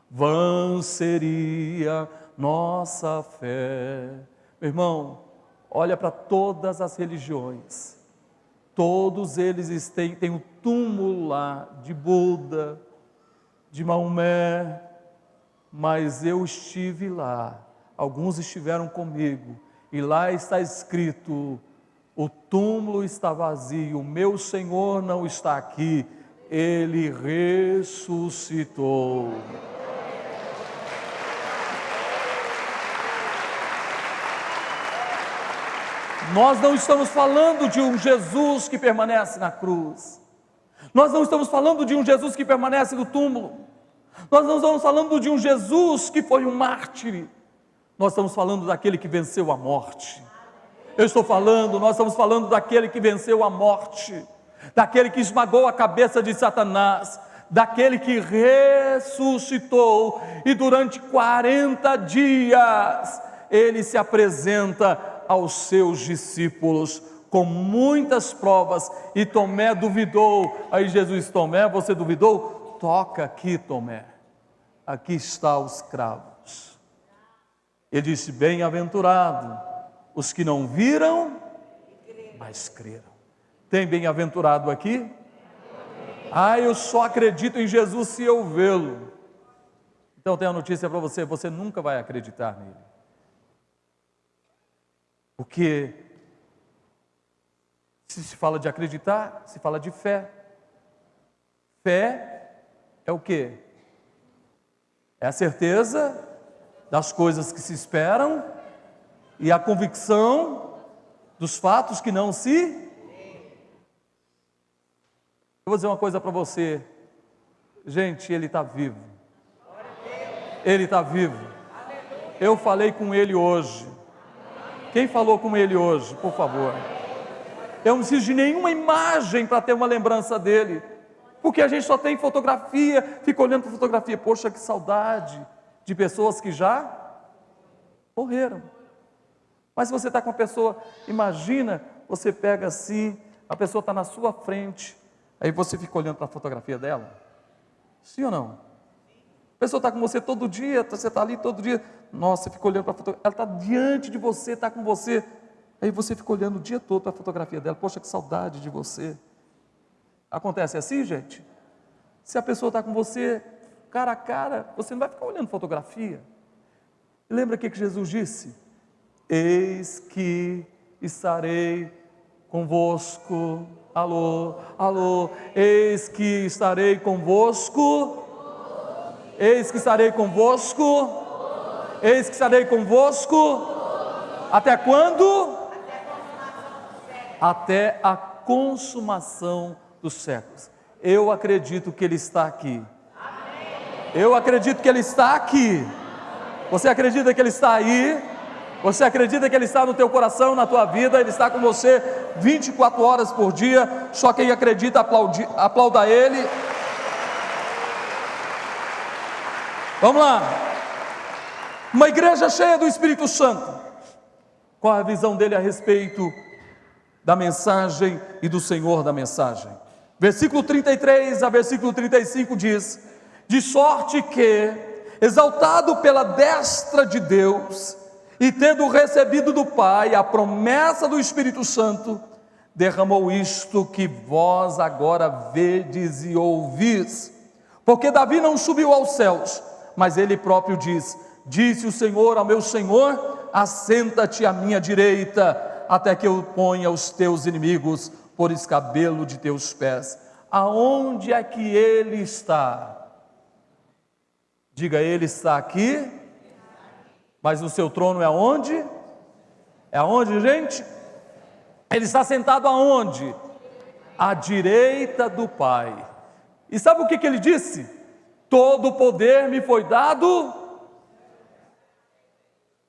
vã seria nossa fé. Meu irmão, olha para todas as religiões, todos eles têm o túmulo lá de Buda, de Maomé, mas eu estive lá, alguns estiveram comigo, e lá está escrito: o túmulo está vazio, o meu Senhor não está aqui, Ele ressuscitou. Nós não estamos falando de um Jesus que permanece na cruz, nós não estamos falando de um Jesus que permanece no túmulo, nós não estamos falando de um Jesus que foi um mártir, nós estamos falando daquele que venceu a morte. Nós estamos falando daquele que venceu a morte, daquele que esmagou a cabeça de Satanás, daquele que ressuscitou, e durante 40 dias, ele se apresenta aos seus discípulos com muitas provas, e Tomé duvidou. Aí Jesus: Tomé, você duvidou? Toca aqui, Tomé, aqui está os cravos. Ele disse: bem-aventurado os que não viram, mas creram. Tem bem-aventurado aqui? Eu só acredito em Jesus se eu vê-lo. Então tenho a notícia para você: você nunca vai acreditar nele, porque se fala de acreditar, se fala de fé. Fé é o quê? É a certeza das coisas que se esperam e a convicção dos fatos que não se... Eu vou dizer uma coisa para você, gente, ele está vivo. Ele está vivo. Eu falei com ele hoje. Quem falou com ele hoje, por favor? Eu não preciso de nenhuma imagem para ter uma lembrança dele, porque a gente só tem fotografia, fica olhando para fotografia. Poxa, que saudade de pessoas que já morreram. Mas se você está com a pessoa, imagina, você pega assim, a pessoa está na sua frente, aí você fica olhando para a fotografia dela. Sim ou não? A pessoa está com você todo dia, você está ali todo dia, nossa, você fica olhando para a fotografia, ela está diante de você, está com você, aí você fica olhando o dia todo para a fotografia dela. Poxa, que saudade de você. Acontece assim, gente? Se a pessoa está com você, cara a cara, você não vai ficar olhando fotografia. Lembra o que Jesus disse? Eis que estarei convosco, alô, alô, eis que estarei convosco, eis que estarei convosco, eis que estarei convosco, até quando? Até a consumação dos séculos. Eu acredito que Ele está aqui. Eu acredito que Ele está aqui. Você acredita que Ele está aí? Você acredita que Ele está no teu coração, na tua vida? Ele está com você 24 horas por dia. Só quem acredita aplauda Ele. Vamos lá. Uma igreja cheia do Espírito Santo. Qual a visão dele a respeito da mensagem e do Senhor da mensagem? Versículo 33 a versículo 35 diz: de sorte que, exaltado pela destra de Deus, e tendo recebido do Pai a promessa do Espírito Santo, derramou isto que vós agora vedes e ouvis. Porque Davi não subiu aos céus, mas ele próprio diz: disse o Senhor ao meu Senhor, assenta-te à minha direita, até que eu ponha os teus inimigos por escabelo de teus pés. Aonde é que ele está? Diga, ele está aqui, mas o seu trono é aonde? É aonde, gente? Ele está sentado aonde? À direita do Pai. E sabe o que ele disse? Todo o poder me foi dado.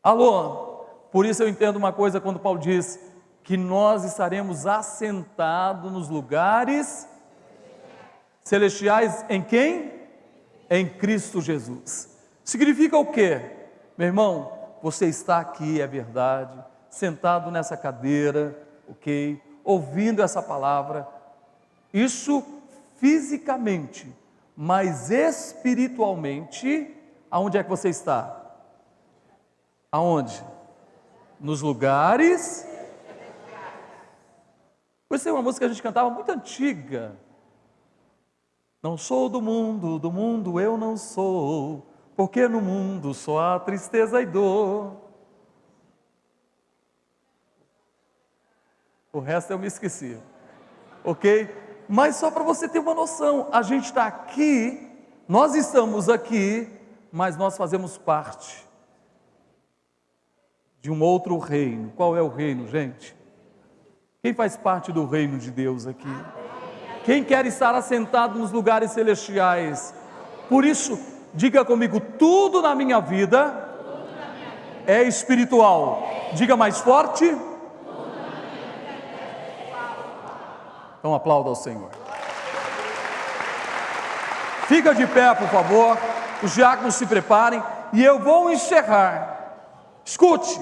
Alô? Por isso eu entendo uma coisa quando Paulo diz que nós estaremos assentados nos lugares celestiais em quem? Em Cristo Jesus. Significa o quê? Meu irmão, você está aqui, é verdade, sentado nessa cadeira, ok? Ouvindo essa palavra, isso fisicamente, mas espiritualmente, aonde é que você está? Aonde? Nos lugares. Essa é uma música que a gente cantava muito antiga. Não sou do mundo eu não sou, porque no mundo só há tristeza e dor. O resto eu me esqueci, ok? Mas só para você ter uma noção, a gente está aqui, nós estamos aqui, mas nós fazemos parte de um outro reino. Qual é o reino, gente? Quem faz parte do reino de Deus aqui? Quem quer estar assentado nos lugares celestiais? Por isso, diga comigo, tudo na minha vida é espiritual. Diga mais forte. Então aplauda ao Senhor. Fica de pé, por favor. Os diáconos se preparem e eu vou encerrar. Escute,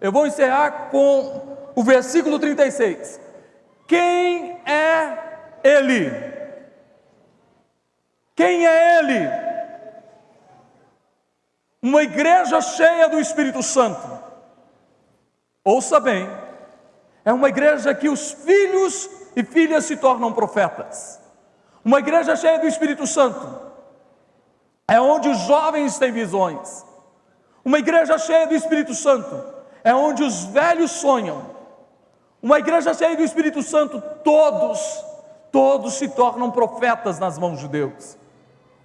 eu vou encerrar com o versículo 36. Quem é Ele? Quem é Ele? Uma igreja cheia do Espírito Santo. Ouça bem, é uma igreja que os filhos e filhas se tornam profetas. Uma igreja cheia do Espírito Santo é onde os jovens têm visões. Uma igreja cheia do Espírito Santo é onde os velhos sonham. Uma igreja cheia do Espírito Santo, todos se tornam profetas nas mãos de Deus.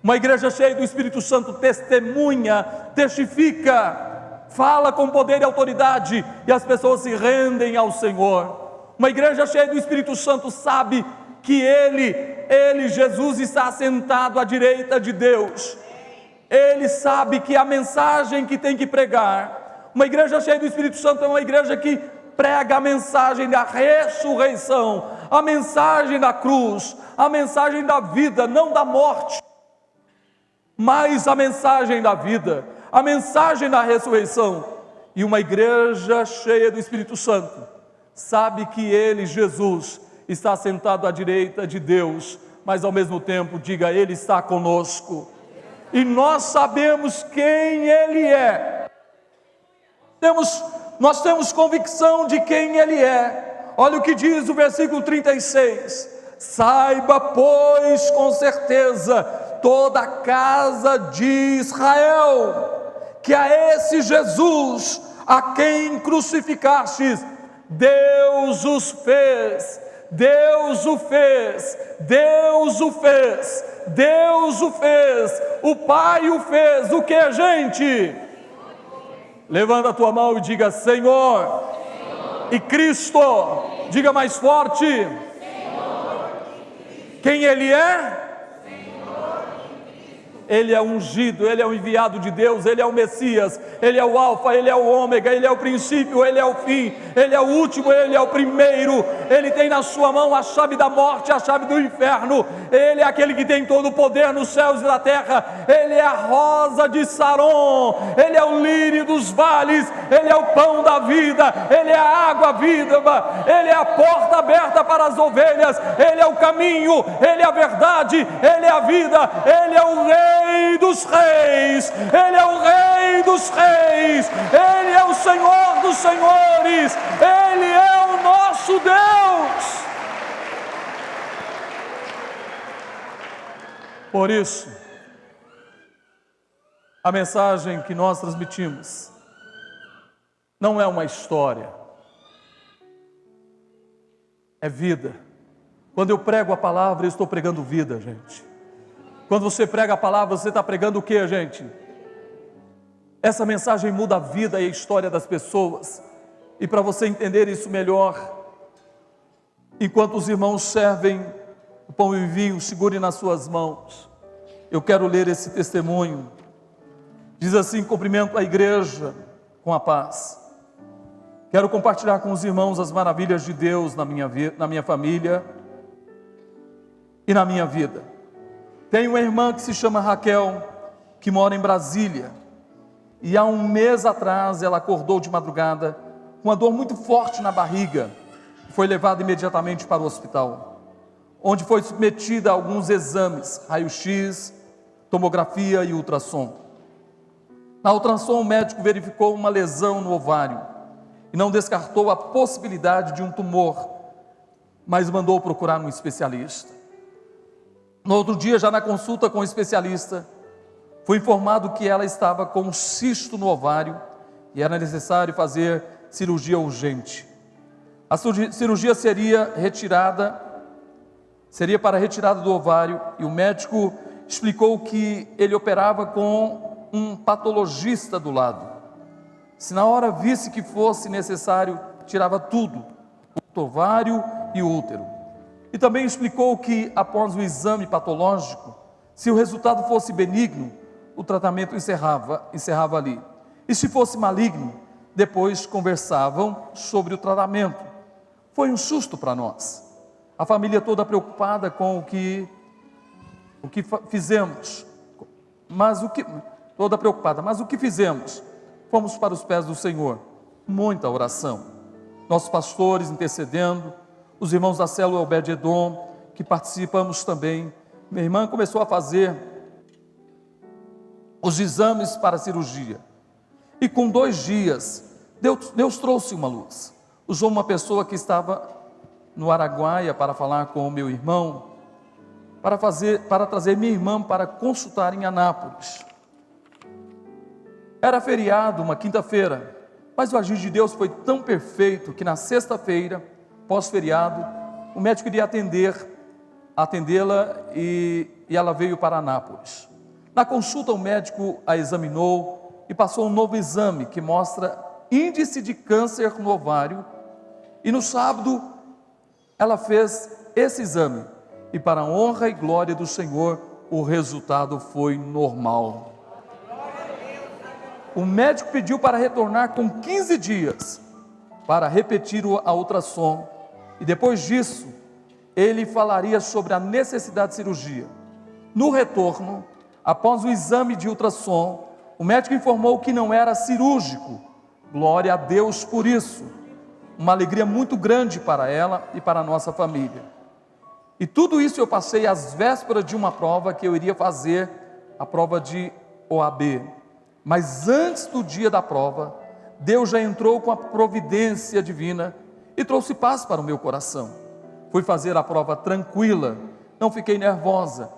Uma igreja cheia do Espírito Santo testemunha, testifica, fala com poder e autoridade e as pessoas se rendem ao Senhor. Uma igreja cheia do Espírito Santo sabe que Ele, Jesus, está assentado à direita de Deus. Ele sabe que a mensagem que tem que pregar, uma igreja cheia do Espírito Santo é uma igreja que prega a mensagem da ressurreição, a mensagem da cruz, a mensagem da vida, não da morte, mas a mensagem da vida, a mensagem da ressurreição. E uma igreja cheia do Espírito Santo sabe que Ele, Jesus, está sentado à direita de Deus, mas ao mesmo tempo, diga, Ele está conosco. E nós sabemos quem Ele é. Nós temos convicção de quem Ele é. Olha o que diz o versículo 36. Saiba, pois, com certeza, toda a casa de Israel, que a esse Jesus, a quem crucificastes, Deus os fez, Deus o fez, Deus o fez, Deus o fez, o Pai o fez. O que, gente? Levanta a tua mão e diga, Senhor, e Cristo, diga mais forte, quem Ele é? Ele é ungido, Ele é o enviado de Deus, Ele é o Messias, Ele é o Alfa, Ele é o Ômega, Ele é o princípio, Ele é o fim, Ele é o último, Ele é o primeiro. Ele tem na sua mão a chave da morte, a chave do inferno. Ele é aquele que tem todo o poder nos céus e na terra. Ele é a rosa de Saron, Ele é o lírio dos vales, Ele é o pão da vida, Ele é a água viva, Ele é a porta aberta para as ovelhas, Ele é o caminho, Ele é a verdade, Ele é a vida, Ele é o Rei dos reis, Ele é o Rei dos reis, Ele é o Senhor dos senhores, Ele é o nosso Deus. Por isso, A mensagem que nós transmitimos não é uma história, é vida. Quando eu prego a palavra, eu estou pregando vida, gente. Quando você prega a palavra, você está pregando o que, gente? Essa mensagem muda a vida e a história das pessoas. E para você entender isso melhor, enquanto os irmãos servem o pão e o vinho, segure nas suas mãos. Eu quero ler esse testemunho. Diz assim: cumprimento a igreja com a paz. Quero compartilhar com os irmãos as maravilhas de Deus na minha família e na minha vida. Tenho uma irmã que se chama Raquel, que mora em Brasília. E há um mês atrás ela acordou de madrugada com uma dor muito forte na barriga. Foi levada imediatamente para o hospital, onde foi submetida a alguns exames, raio-x, tomografia e ultrassom. Na ultrassom, o médico verificou uma lesão no ovário e não descartou a possibilidade de um tumor, mas mandou procurar um especialista. No outro dia, já na consulta com o especialista, foi informado que ela estava com um cisto no ovário e era necessário fazer cirurgia urgente. A cirurgia seria para retirada do ovário, e o médico explicou que ele operava com um patologista do lado. Se na hora visse que fosse necessário, tirava tudo, o ovário e o útero. E também explicou que após o exame patológico, se o resultado fosse benigno, o tratamento encerrava ali. E se fosse maligno, depois conversavam sobre o tratamento. Foi um susto para nós. A família toda preocupada com o que fizemos. Mas o que fizemos? Fomos para os pés do Senhor. Muita oração. Nossos pastores intercedendo, os irmãos da célula Obed-Edom, que participamos também. Minha irmã começou a fazer os exames para a cirurgia. E com 2 dias, Deus trouxe uma luz. Usou uma pessoa que estava no Araguaia para falar com o meu irmão, para trazer minha irmã para consultar em Anápolis. Era feriado, uma quinta-feira, mas o agir de Deus foi tão perfeito que na sexta-feira, pós-feriado, o médico iria atendê-la e ela veio para Anápolis. Na consulta, o médico a examinou e passou um novo exame que mostra índice de câncer no ovário. E no sábado, ela fez esse exame. E para a honra e glória do Senhor, o resultado foi normal. O médico pediu para retornar com 15 dias, para repetir a ultrassom. E depois disso, ele falaria sobre a necessidade de cirurgia. No retorno, após o exame de ultrassom, o médico informou que não era cirúrgico. Glória a Deus por isso. Uma alegria muito grande para ela e para a nossa família. E tudo isso eu passei às vésperas de uma prova que eu iria fazer, a prova de OAB. Mas antes do dia da prova, Deus já entrou com a providência divina e trouxe paz para o meu coração. Fui fazer a prova tranquila, não fiquei nervosa,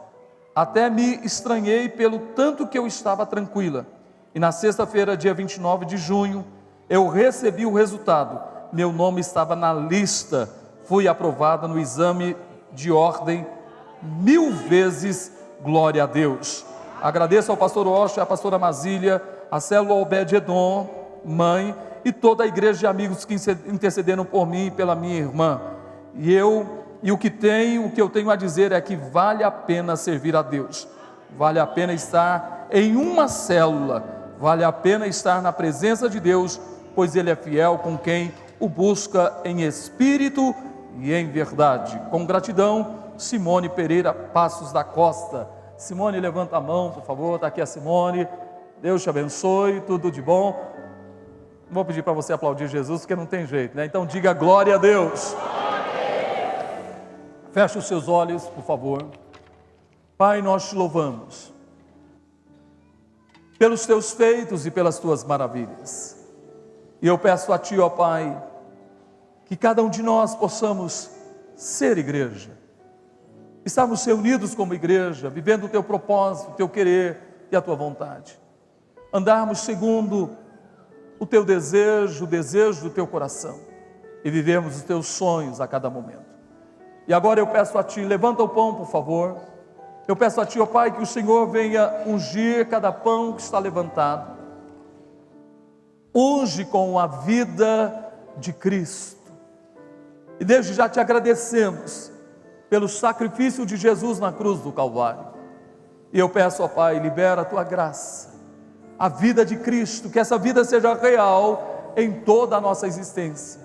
até me estranhei pelo tanto que eu estava tranquila. E na sexta-feira, dia 29 de junho, eu recebi o resultado. Meu nome estava na lista, fui aprovada no exame de ordem 1000 vezes, glória a Deus. Agradeço ao pastor Osh, à pastora Mazília, a célula Obed-Edom, mãe, e toda a igreja de amigos que intercederam por mim e pela minha irmã. O que eu tenho a dizer é que vale a pena servir a Deus, vale a pena estar em uma célula, vale a pena estar na presença de Deus, pois Ele é fiel com quem o busca em espírito e em verdade. Com gratidão, Simone Pereira Passos da Costa. Simone, levanta a mão, por favor. Está aqui a Simone. Deus te abençoe, tudo de bom. Não vou pedir para você aplaudir Jesus, porque não tem jeito, né? Então diga glória a Deus. Feche os seus olhos, por favor. Pai, nós te louvamos pelos teus feitos e pelas tuas maravilhas. E eu peço a ti, ó Pai, que cada um de nós possamos ser igreja, estarmos reunidos como igreja, vivendo o teu propósito, o teu querer e a tua vontade. andarmos segundo o teu desejo, o desejo do teu coração, e vivemos os teus sonhos a cada momento. E agora eu peço a Ti, levanta o pão, por favor. Eu peço a Ti, ó Pai, que o Senhor venha ungir cada pão que está levantado. Unge com a vida de Cristo. E desde já te agradecemos pelo sacrifício de Jesus na cruz do Calvário. E eu peço, ó Pai, libera a Tua graça, a vida de Cristo, que essa vida seja real em toda a nossa existência,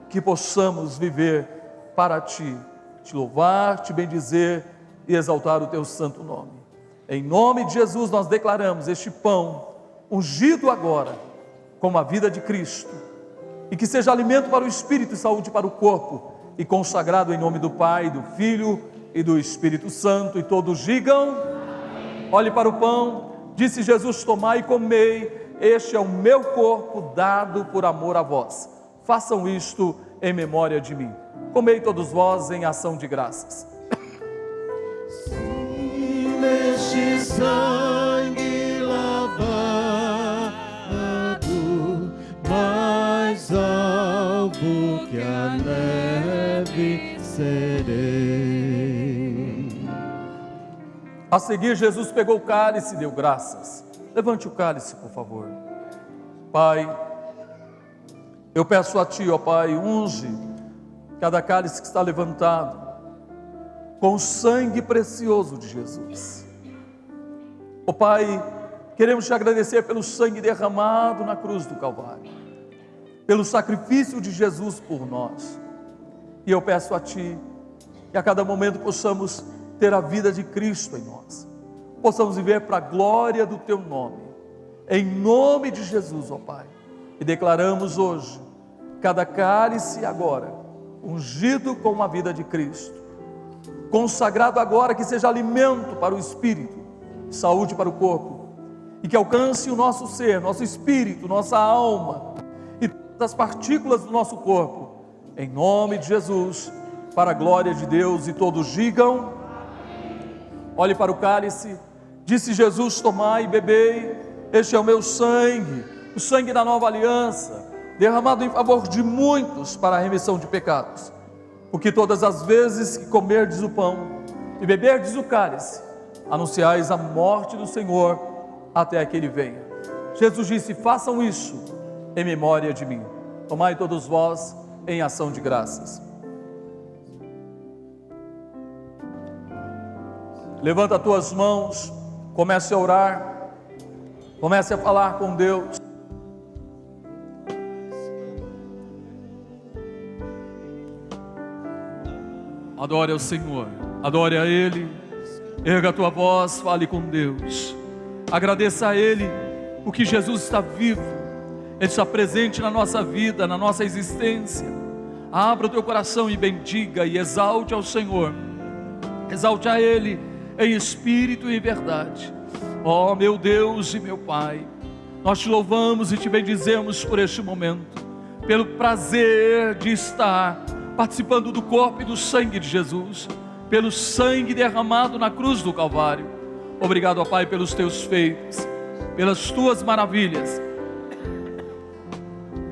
que possamos viver para Ti, te louvar, te bendizer e exaltar o Teu santo nome. Em nome de Jesus nós declaramos este pão ungido agora como a vida de Cristo, e que seja alimento para o Espírito e saúde para o corpo, e consagrado em nome do Pai, do Filho e do Espírito Santo. E todos digam: olhe para o pão. Disse Jesus: tomai e comei, este é o meu corpo dado por amor a vós. Façam isto em memória de mim. Comei todos vós em ação de graças. Se neste sangue lavado, mais alvo que a neve serei. A seguir, Jesus pegou o cálice e deu graças. Levante o cálice, por favor. Pai, eu peço a Ti, ó Pai, unge cada cálice que está levantado com o sangue precioso de Jesus. Ó Pai, queremos Te agradecer pelo sangue derramado na cruz do Calvário, pelo sacrifício de Jesus por nós. E eu peço a Ti que a cada momento possamos ter a vida de Cristo em nós, possamos viver para a glória do Teu nome, em nome de Jesus, ó Pai. E declaramos hoje cada cálice agora ungido com a vida de Cristo, consagrado agora, que seja alimento para o espírito, saúde para o corpo, e que alcance o nosso ser, nosso espírito, nossa alma e todas as partículas do nosso corpo, em nome de Jesus, para a glória de Deus. E todos digam: olhe para o cálice. Disse Jesus: tomai e bebei, este é o meu sangue, o sangue da nova aliança, derramado em favor de muitos para a remissão de pecados. Porque todas as vezes que comerdes o pão e beberdes o cálice, anunciais a morte do Senhor até que Ele venha. Jesus disse: façam isso em memória de mim. Tomai todos vós em ação de graças. Levanta as tuas mãos, comece a orar, comece a falar com Deus. Adore ao Senhor, adore a Ele, erga a tua voz, fale com Deus, agradeça a Ele, porque Jesus está vivo, Ele está presente na nossa vida, na nossa existência. Abra o teu coração e bendiga e exalte ao Senhor, exalte a Ele em espírito e em verdade. Ó meu Deus e meu Pai, nós te louvamos e te bendizemos por este momento, pelo prazer de estar participando do corpo e do sangue de Jesus, pelo sangue derramado na cruz do Calvário. Obrigado, ó Pai, pelos teus feitos, pelas tuas maravilhas.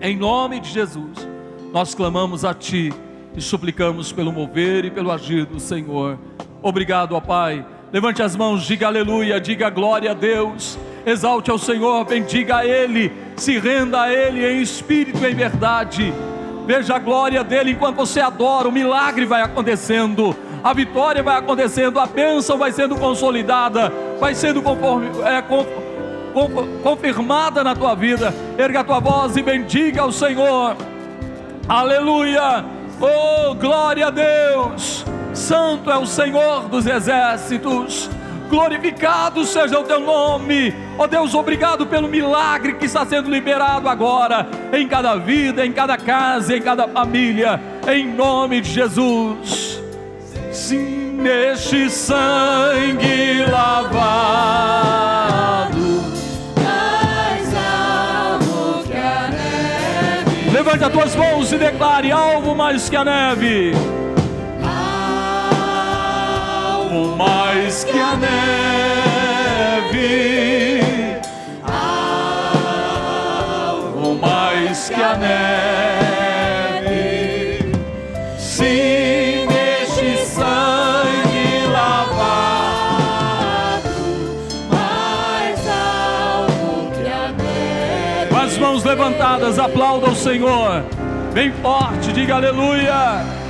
Em nome de Jesus, nós clamamos a Ti e suplicamos pelo mover e pelo agir do Senhor. Obrigado, ó Pai. Levante as mãos, diga aleluia, diga glória a Deus, exalte ao Senhor, bendiga a Ele, se renda a Ele em espírito e em verdade. Veja a glória dEle enquanto você adora, o milagre vai acontecendo, a vitória vai acontecendo, a bênção vai sendo consolidada, vai sendo confirmada na tua vida. Erga a tua voz e bendiga ao Senhor. Aleluia, oh glória a Deus. Santo é o Senhor dos exércitos, glorificado seja o teu nome, ó Deus. Obrigado pelo milagre que está sendo liberado agora, em cada vida, em cada casa, em cada família, em nome de Jesus. Sim, neste sangue lavado, mais alvo que a neve. levante as tuas mãos e declare: alvo mais que a neve, mais que a neve, mãos levantadas, aplauda o Senhor. Bem forte, diga aleluia.